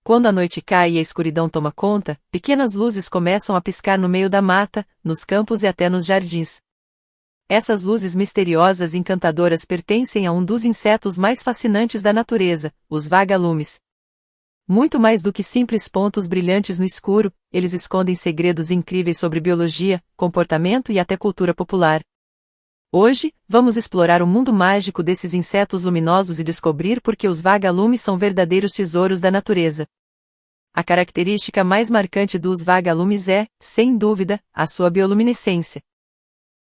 Quando a noite cai e a escuridão toma conta, pequenas luzes começam a piscar no meio da mata, nos campos e até nos jardins. Essas luzes misteriosas e encantadoras pertencem a um dos insetos mais fascinantes da natureza, os vagalumes. Muito mais do que simples pontos brilhantes no escuro, eles escondem segredos incríveis sobre biologia, comportamento e até cultura popular. Hoje, vamos explorar o mundo mágico desses insetos luminosos e descobrir por que os vagalumes são verdadeiros tesouros da natureza. A característica mais marcante dos vagalumes é, sem dúvida, a sua bioluminescência.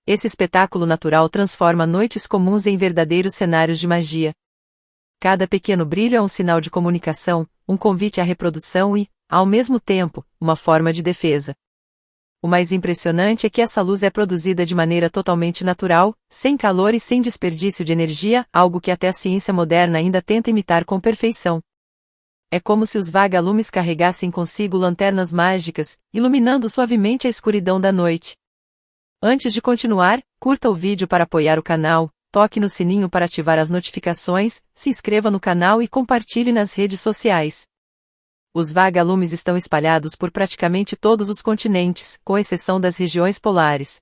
Esse espetáculo natural transforma noites comuns em verdadeiros cenários de magia. Cada pequeno brilho é um sinal de comunicação, um convite à reprodução e, ao mesmo tempo, uma forma de defesa. O mais impressionante é que essa luz é produzida de maneira totalmente natural, sem calor e sem desperdício de energia, algo que até a ciência moderna ainda tenta imitar com perfeição. É como se os vagalumes carregassem consigo lanternas mágicas, iluminando suavemente a escuridão da noite. Antes de continuar, curta o vídeo para apoiar o canal, toque no sininho para ativar as notificações, se inscreva no canal e compartilhe nas redes sociais. Os vagalumes estão espalhados por praticamente todos os continentes, com exceção das regiões polares.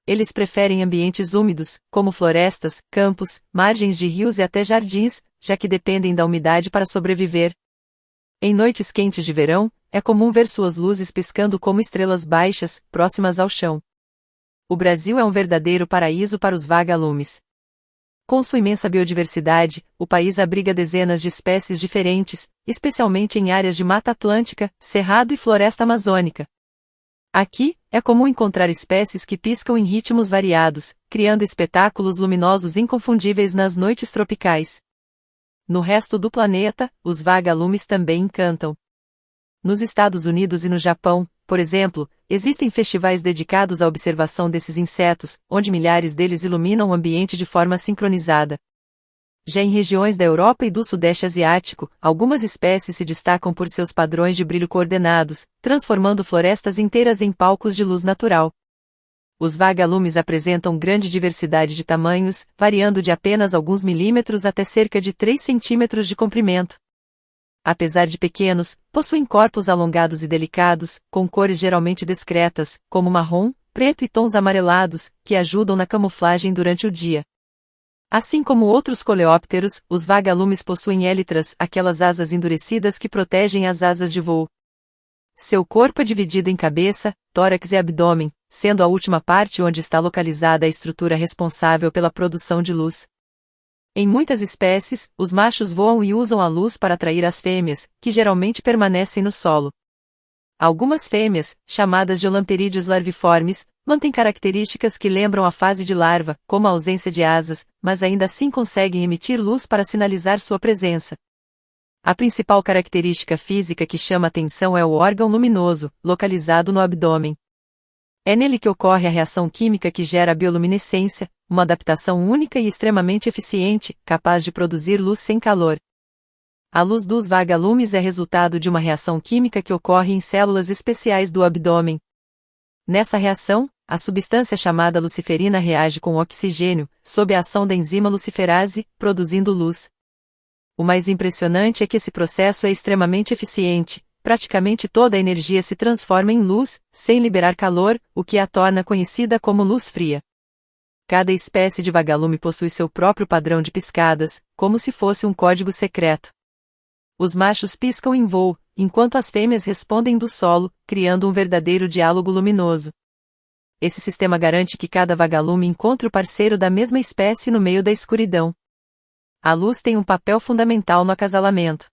Eles preferem ambientes úmidos, como florestas, campos, margens de rios e até jardins, já que dependem da umidade para sobreviver. Em noites quentes de verão, é comum ver suas luzes piscando como estrelas baixas, próximas ao chão. O Brasil é um verdadeiro paraíso para os vagalumes. Com sua imensa biodiversidade, o país abriga dezenas de espécies diferentes, especialmente em áreas de Mata Atlântica, Cerrado e Floresta Amazônica. Aqui, é comum encontrar espécies que piscam em ritmos variados, criando espetáculos luminosos inconfundíveis nas noites tropicais. No resto do planeta, os vagalumes também encantam. Nos Estados Unidos e no Japão, por exemplo, existem festivais dedicados à observação desses insetos, onde milhares deles iluminam o ambiente de forma sincronizada. Já em regiões da Europa e do Sudeste Asiático, algumas espécies se destacam por seus padrões de brilho coordenados, transformando florestas inteiras em palcos de luz natural. Os vagalumes apresentam grande diversidade de tamanhos, variando de apenas alguns milímetros até cerca de 3 centímetros de comprimento. Apesar de pequenos, possuem corpos alongados e delicados, com cores geralmente discretas, como marrom, preto e tons amarelados, que ajudam na camuflagem durante o dia. Assim como outros coleópteros, os vagalumes possuem élitras, aquelas asas endurecidas que protegem as asas de voo. Seu corpo é dividido em cabeça, tórax e abdômen, sendo a última parte onde está localizada a estrutura responsável pela produção de luz. Em muitas espécies, os machos voam e usam a luz para atrair as fêmeas, que geralmente permanecem no solo. Algumas fêmeas, chamadas de lamperídeos larviformes, mantêm características que lembram a fase de larva, como a ausência de asas, mas ainda assim conseguem emitir luz para sinalizar sua presença. A principal característica física que chama atenção é o órgão luminoso, localizado no abdômen. É nele que ocorre a reação química que gera a bioluminescência, uma adaptação única e extremamente eficiente, capaz de produzir luz sem calor. A luz dos vagalumes é resultado de uma reação química que ocorre em células especiais do abdômen. Nessa reação, a substância chamada luciferina reage com o oxigênio, sob a ação da enzima luciferase, produzindo luz. O mais impressionante é que esse processo é extremamente eficiente. Praticamente toda a energia se transforma em luz, sem liberar calor, o que a torna conhecida como luz fria. Cada espécie de vagalume possui seu próprio padrão de piscadas, como se fosse um código secreto. Os machos piscam em voo, enquanto as fêmeas respondem do solo, criando um verdadeiro diálogo luminoso. Esse sistema garante que cada vagalume encontre o parceiro da mesma espécie no meio da escuridão. A luz tem um papel fundamental no acasalamento.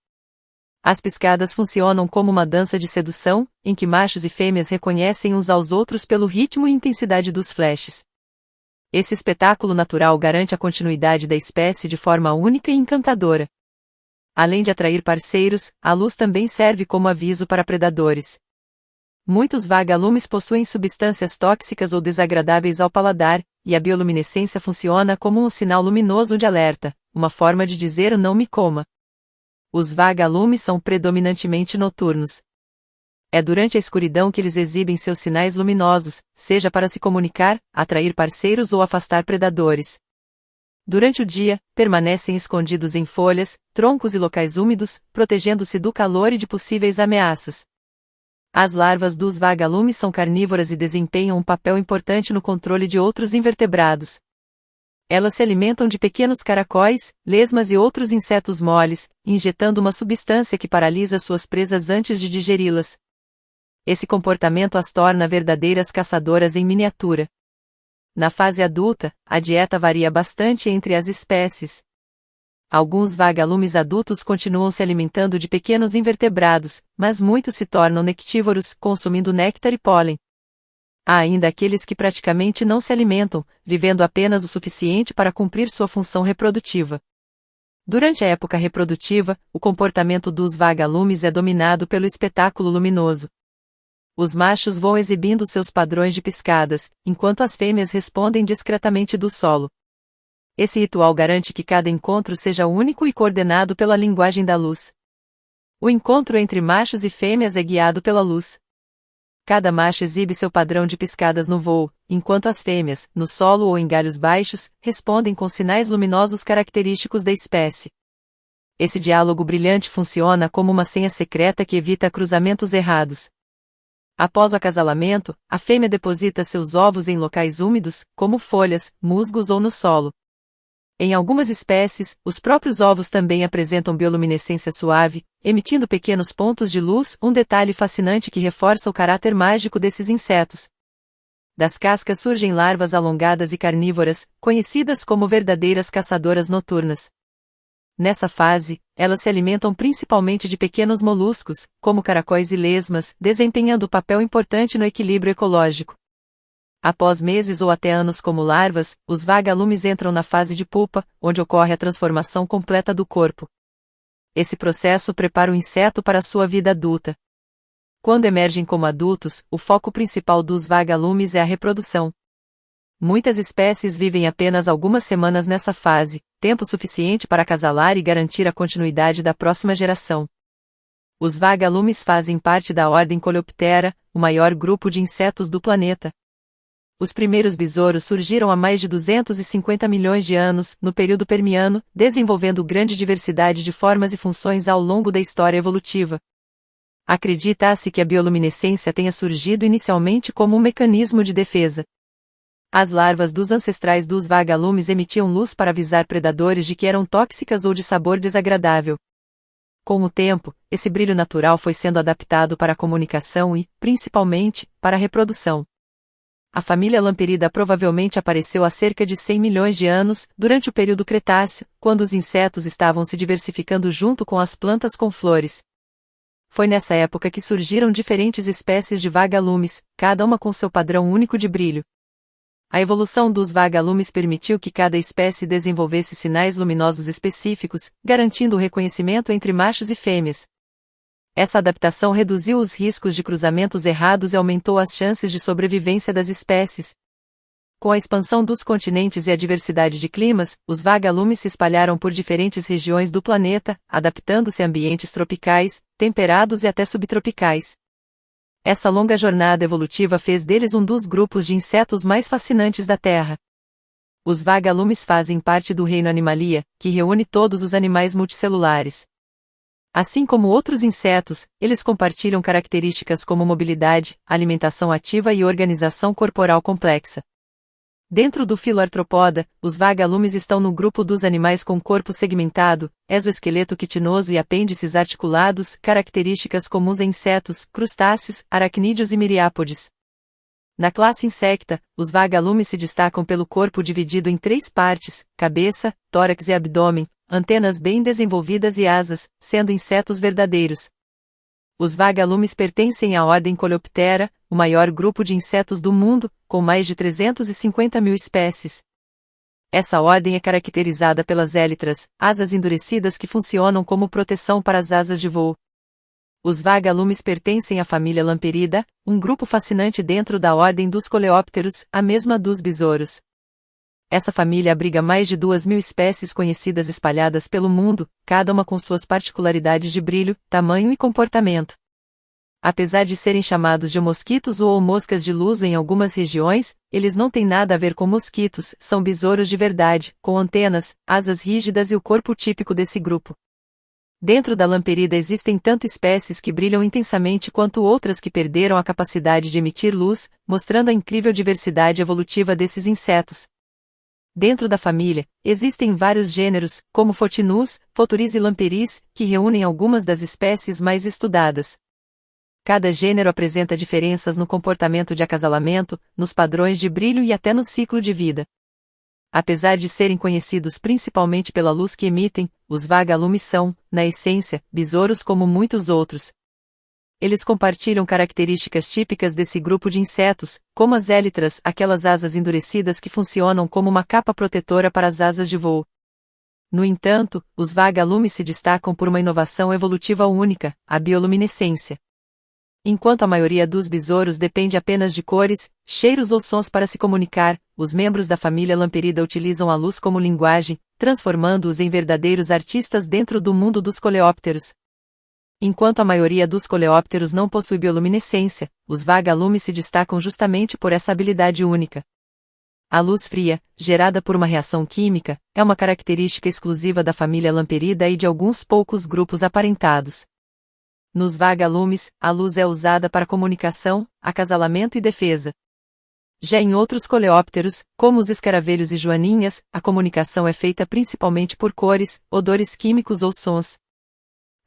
As piscadas funcionam como uma dança de sedução, em que machos e fêmeas reconhecem uns aos outros pelo ritmo e intensidade dos flashes. Esse espetáculo natural garante a continuidade da espécie de forma única e encantadora. Além de atrair parceiros, a luz também serve como aviso para predadores. Muitos vagalumes possuem substâncias tóxicas ou desagradáveis ao paladar, e a bioluminescência funciona como um sinal luminoso de alerta, uma forma de dizer não me coma. Os vagalumes são predominantemente noturnos. É durante a escuridão que eles exibem seus sinais luminosos, seja para se comunicar, atrair parceiros ou afastar predadores. Durante o dia, permanecem escondidos em folhas, troncos e locais úmidos, protegendo-se do calor e de possíveis ameaças. As larvas dos vagalumes são carnívoras e desempenham um papel importante no controle de outros invertebrados. Elas se alimentam de pequenos caracóis, lesmas e outros insetos moles, injetando uma substância que paralisa suas presas antes de digeri-las. Esse comportamento as torna verdadeiras caçadoras em miniatura. Na fase adulta, a dieta varia bastante entre as espécies. Alguns vagalumes adultos continuam se alimentando de pequenos invertebrados, mas muitos se tornam nectívoros, consumindo néctar e pólen. Há ainda aqueles que praticamente não se alimentam, vivendo apenas o suficiente para cumprir sua função reprodutiva. Durante a época reprodutiva, o comportamento dos vagalumes é dominado pelo espetáculo luminoso. Os machos vão exibindo seus padrões de piscadas, enquanto as fêmeas respondem discretamente do solo. Esse ritual garante que cada encontro seja único e coordenado pela linguagem da luz. O encontro entre machos e fêmeas é guiado pela luz. Cada macho exibe seu padrão de piscadas no voo, enquanto as fêmeas, no solo ou em galhos baixos, respondem com sinais luminosos característicos da espécie. Esse diálogo brilhante funciona como uma senha secreta que evita cruzamentos errados. Após o acasalamento, a fêmea deposita seus ovos em locais úmidos, como folhas, musgos ou no solo. Em algumas espécies, os próprios ovos também apresentam bioluminescência suave, emitindo pequenos pontos de luz, um detalhe fascinante que reforça o caráter mágico desses insetos. Das cascas surgem larvas alongadas e carnívoras, conhecidas como verdadeiras caçadoras noturnas. Nessa fase, elas se alimentam principalmente de pequenos moluscos, como caracóis e lesmas, desempenhando papel importante no equilíbrio ecológico. Após meses ou até anos como larvas, os vagalumes entram na fase de pupa, onde ocorre a transformação completa do corpo. Esse processo prepara o inseto para sua vida adulta. Quando emergem como adultos, o foco principal dos vagalumes é a reprodução. Muitas espécies vivem apenas algumas semanas nessa fase, tempo suficiente para acasalar e garantir a continuidade da próxima geração. Os vagalumes fazem parte da ordem Coleoptera, o maior grupo de insetos do planeta. Os primeiros besouros surgiram há mais de 250 milhões de anos, no período Permiano, desenvolvendo grande diversidade de formas e funções ao longo da história evolutiva. Acredita-se que a bioluminescência tenha surgido inicialmente como um mecanismo de defesa. As larvas dos ancestrais dos vagalumes emitiam luz para avisar predadores de que eram tóxicas ou de sabor desagradável. Com o tempo, esse brilho natural foi sendo adaptado para a comunicação e, principalmente, para a reprodução. A família Lamperida provavelmente apareceu há cerca de 100 milhões de anos, durante o período Cretáceo, quando os insetos estavam se diversificando junto com as plantas com flores. Foi nessa época que surgiram diferentes espécies de vagalumes, cada uma com seu padrão único de brilho. A evolução dos vagalumes permitiu que cada espécie desenvolvesse sinais luminosos específicos, garantindo o reconhecimento entre machos e fêmeas. Essa adaptação reduziu os riscos de cruzamentos errados e aumentou as chances de sobrevivência das espécies. Com a expansão dos continentes e a diversidade de climas, os vagalumes se espalharam por diferentes regiões do planeta, adaptando-se a ambientes tropicais, temperados e até subtropicais. Essa longa jornada evolutiva fez deles um dos grupos de insetos mais fascinantes da Terra. Os vagalumes fazem parte do reino Animalia, que reúne todos os animais multicelulares. Assim como outros insetos, eles compartilham características como mobilidade, alimentação ativa e organização corporal complexa. Dentro do filo Arthropoda, os vagalumes estão no grupo dos animais com corpo segmentado, exoesqueleto quitinoso e apêndices articulados, características comuns a insetos, crustáceos, aracnídeos e miriápodes. Na classe Insecta, os vagalumes se destacam pelo corpo dividido em 3 partes, cabeça, tórax e abdômen, antenas bem desenvolvidas e asas, sendo insetos verdadeiros. Os vagalumes pertencem à ordem Coleoptera, o maior grupo de insetos do mundo, com mais de 350 mil espécies. Essa ordem é caracterizada pelas élitras, asas endurecidas que funcionam como proteção para as asas de voo. Os vagalumes pertencem à família Lamperida, um grupo fascinante dentro da ordem dos coleópteros, a mesma dos besouros. Essa família abriga mais de 2.000 espécies conhecidas espalhadas pelo mundo, cada uma com suas particularidades de brilho, tamanho e comportamento. Apesar de serem chamados de mosquitos ou moscas de luz em algumas regiões, eles não têm nada a ver com mosquitos, são besouros de verdade, com antenas, asas rígidas e o corpo típico desse grupo. Dentro da lamperida existem tanto espécies que brilham intensamente quanto outras que perderam a capacidade de emitir luz, mostrando a incrível diversidade evolutiva desses insetos. Dentro da família, existem vários gêneros, como Photinus, Photuris e Lamperis, que reúnem algumas das espécies mais estudadas. Cada gênero apresenta diferenças no comportamento de acasalamento, nos padrões de brilho e até no ciclo de vida. Apesar de serem conhecidos principalmente pela luz que emitem, os vagalumes são, na essência, besouros como muitos outros. Eles compartilham características típicas desse grupo de insetos, como as élitras, aquelas asas endurecidas que funcionam como uma capa protetora para as asas de voo. No entanto, os vagalumes se destacam por uma inovação evolutiva única, a bioluminescência. Enquanto a maioria dos besouros depende apenas de cores, cheiros ou sons para se comunicar, os membros da família lamperida utilizam a luz como linguagem, transformando-os em verdadeiros artistas dentro do mundo dos coleópteros. Enquanto a maioria dos coleópteros não possui bioluminescência, os vagalumes se destacam justamente por essa habilidade única. A luz fria, gerada por uma reação química, é uma característica exclusiva da família lamperida e de alguns poucos grupos aparentados. Nos vagalumes, a luz é usada para comunicação, acasalamento e defesa. Já em outros coleópteros, como os escaravelhos e joaninhas, a comunicação é feita principalmente por cores, odores químicos ou sons.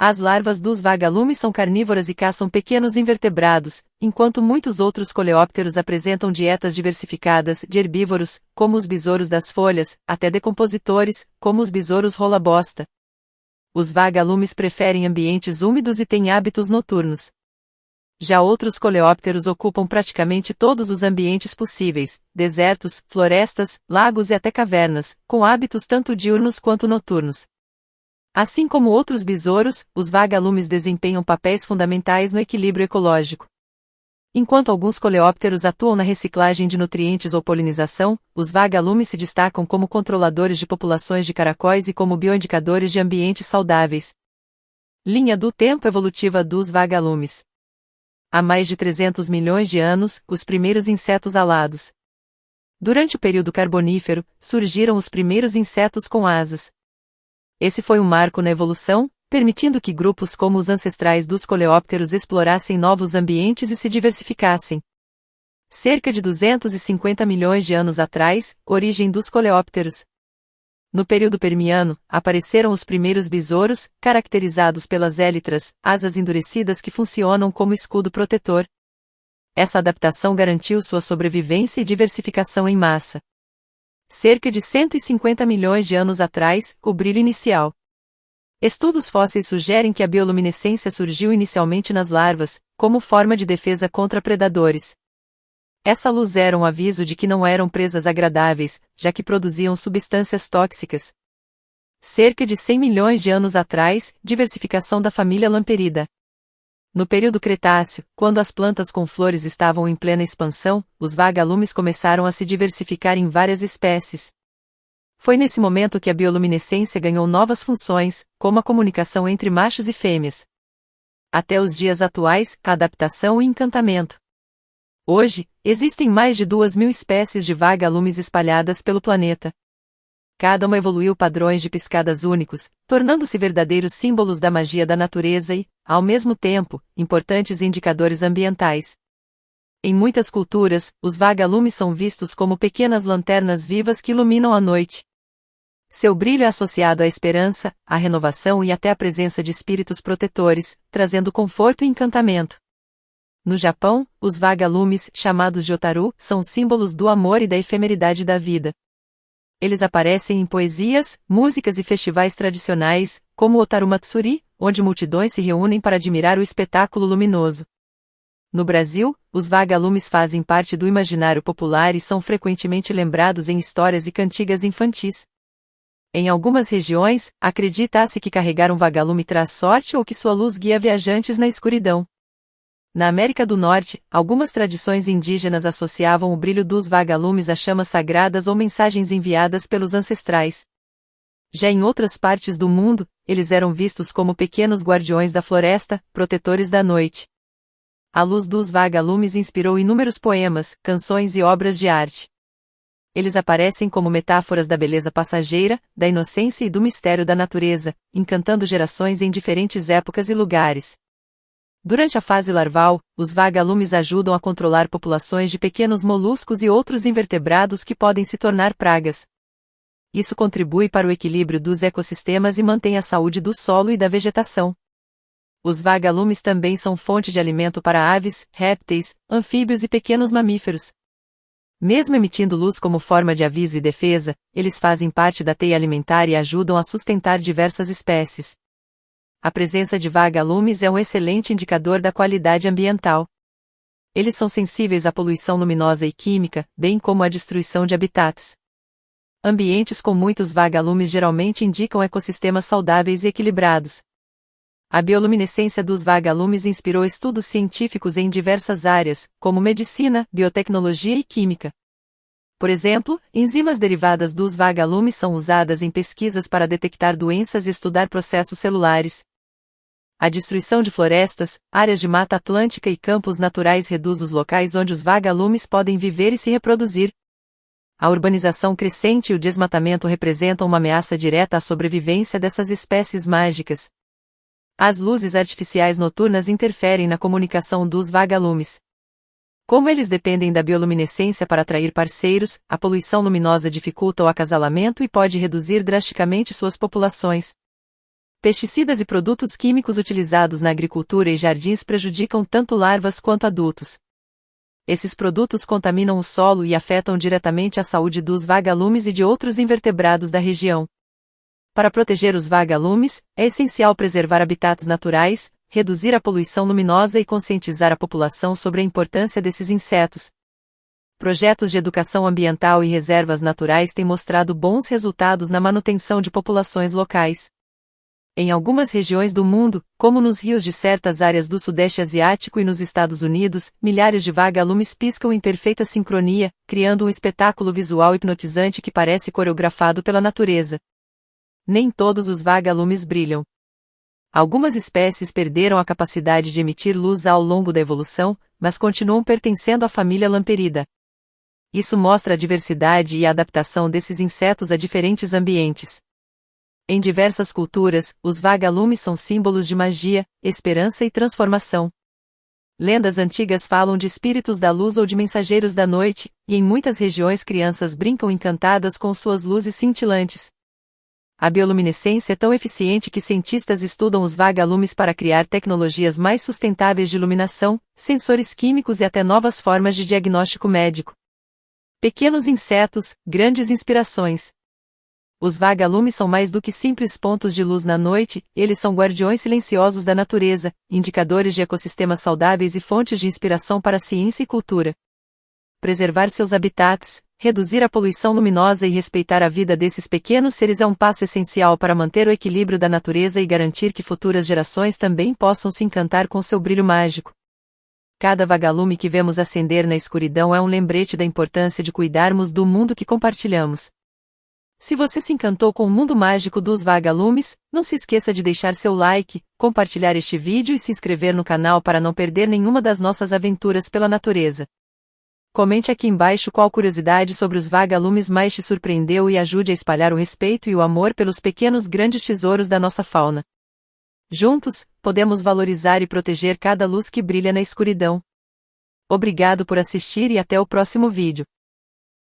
As larvas dos vagalumes são carnívoras e caçam pequenos invertebrados, enquanto muitos outros coleópteros apresentam dietas diversificadas de herbívoros, como os besouros das folhas, até decompositores, como os besouros rola-bosta. Os vagalumes preferem ambientes úmidos e têm hábitos noturnos. Já outros coleópteros ocupam praticamente todos os ambientes possíveis, desertos, florestas, lagos e até cavernas, com hábitos tanto diurnos quanto noturnos. Assim como outros besouros, os vagalumes desempenham papéis fundamentais no equilíbrio ecológico. Enquanto alguns coleópteros atuam na reciclagem de nutrientes ou polinização, os vagalumes se destacam como controladores de populações de caracóis e como bioindicadores de ambientes saudáveis. Linha do tempo evolutiva dos vagalumes. Há mais de 300 milhões de anos, os primeiros insetos alados. Durante o período carbonífero, surgiram os primeiros insetos com asas. Esse foi um marco na evolução, permitindo que grupos como os ancestrais dos coleópteros explorassem novos ambientes e se diversificassem. Cerca de 250 milhões de anos atrás, origem dos coleópteros. No período Permiano, apareceram os primeiros besouros, caracterizados pelas élitras, asas endurecidas que funcionam como escudo protetor. Essa adaptação garantiu sua sobrevivência e diversificação em massa. Cerca de 150 milhões de anos atrás, o brilho inicial. Estudos fósseis sugerem que a bioluminescência surgiu inicialmente nas larvas, como forma de defesa contra predadores. Essa luz era um aviso de que não eram presas agradáveis, já que produziam substâncias tóxicas. Cerca de 100 milhões de anos atrás, diversificação da família lamperida. No período Cretáceo, quando as plantas com flores estavam em plena expansão, os vagalumes começaram a se diversificar em várias espécies. Foi nesse momento que a bioluminescência ganhou novas funções, como a comunicação entre machos e fêmeas. Até os dias atuais, a adaptação e encantamento. Hoje, existem mais de 2.000 espécies de vagalumes espalhadas pelo planeta. Cada uma evoluiu padrões de piscadas únicos, tornando-se verdadeiros símbolos da magia da natureza e, ao mesmo tempo, importantes indicadores ambientais. Em muitas culturas, os vagalumes são vistos como pequenas lanternas vivas que iluminam a noite. Seu brilho é associado à esperança, à renovação e até à presença de espíritos protetores, trazendo conforto e encantamento. No Japão, os vagalumes, chamados de otaru, são símbolos do amor e da efemeridade da vida. Eles aparecem em poesias, músicas e festivais tradicionais, como o Otaru Matsuri, onde multidões se reúnem para admirar o espetáculo luminoso. No Brasil, os vagalumes fazem parte do imaginário popular e são frequentemente lembrados em histórias e cantigas infantis. Em algumas regiões, acredita-se que carregar um vagalume traz sorte ou que sua luz guia viajantes na escuridão. Na América do Norte, algumas tradições indígenas associavam o brilho dos vagalumes a chamas sagradas ou mensagens enviadas pelos ancestrais. Já em outras partes do mundo, eles eram vistos como pequenos guardiões da floresta, protetores da noite. A luz dos vagalumes inspirou inúmeros poemas, canções e obras de arte. Eles aparecem como metáforas da beleza passageira, da inocência e do mistério da natureza, encantando gerações em diferentes épocas e lugares. Durante a fase larval, os vagalumes ajudam a controlar populações de pequenos moluscos e outros invertebrados que podem se tornar pragas. Isso contribui para o equilíbrio dos ecossistemas e mantém a saúde do solo e da vegetação. Os vagalumes também são fonte de alimento para aves, répteis, anfíbios e pequenos mamíferos. Mesmo emitindo luz como forma de aviso e defesa, eles fazem parte da teia alimentar e ajudam a sustentar diversas espécies. A presença de vagalumes é um excelente indicador da qualidade ambiental. Eles são sensíveis à poluição luminosa e química, bem como à destruição de habitats. Ambientes com muitos vagalumes geralmente indicam ecossistemas saudáveis e equilibrados. A bioluminescência dos vagalumes inspirou estudos científicos em diversas áreas, como medicina, biotecnologia e química. Por exemplo, enzimas derivadas dos vagalumes são usadas em pesquisas para detectar doenças e estudar processos celulares. A destruição de florestas, áreas de mata atlântica e campos naturais reduz os locais onde os vagalumes podem viver e se reproduzir. A urbanização crescente e o desmatamento representam uma ameaça direta à sobrevivência dessas espécies mágicas. As luzes artificiais noturnas interferem na comunicação dos vagalumes. Como eles dependem da bioluminescência para atrair parceiros, a poluição luminosa dificulta o acasalamento e pode reduzir drasticamente suas populações. Pesticidas e produtos químicos utilizados na agricultura e jardins prejudicam tanto larvas quanto adultos. Esses produtos contaminam o solo e afetam diretamente a saúde dos vagalumes e de outros invertebrados da região. Para proteger os vagalumes, é essencial preservar habitats naturais, reduzir a poluição luminosa e conscientizar a população sobre a importância desses insetos. Projetos de educação ambiental e reservas naturais têm mostrado bons resultados na manutenção de populações locais. Em algumas regiões do mundo, como nos rios de certas áreas do Sudeste Asiático e nos Estados Unidos, milhares de vagalumes piscam em perfeita sincronia, criando um espetáculo visual hipnotizante que parece coreografado pela natureza. Nem todos os vagalumes brilham. Algumas espécies perderam a capacidade de emitir luz ao longo da evolução, mas continuam pertencendo à família Lamperida. Isso mostra a diversidade e a adaptação desses insetos a diferentes ambientes. Em diversas culturas, os vagalumes são símbolos de magia, esperança e transformação. Lendas antigas falam de espíritos da luz ou de mensageiros da noite, e em muitas regiões crianças brincam encantadas com suas luzes cintilantes. A bioluminescência é tão eficiente que cientistas estudam os vagalumes para criar tecnologias mais sustentáveis de iluminação, sensores químicos e até novas formas de diagnóstico médico. Pequenos insetos, grandes inspirações. Os vagalumes são mais do que simples pontos de luz na noite, eles são guardiões silenciosos da natureza, indicadores de ecossistemas saudáveis e fontes de inspiração para a ciência e cultura. Preservar seus habitats, reduzir a poluição luminosa e respeitar a vida desses pequenos seres é um passo essencial para manter o equilíbrio da natureza e garantir que futuras gerações também possam se encantar com seu brilho mágico. Cada vagalume que vemos acender na escuridão é um lembrete da importância de cuidarmos do mundo que compartilhamos. Se você se encantou com o mundo mágico dos vagalumes, não se esqueça de deixar seu like, compartilhar este vídeo e se inscrever no canal para não perder nenhuma das nossas aventuras pela natureza. Comente aqui embaixo qual curiosidade sobre os vagalumes mais te surpreendeu e ajude a espalhar o respeito e o amor pelos pequenos grandes tesouros da nossa fauna. Juntos, podemos valorizar e proteger cada luz que brilha na escuridão. Obrigado por assistir e até o próximo vídeo.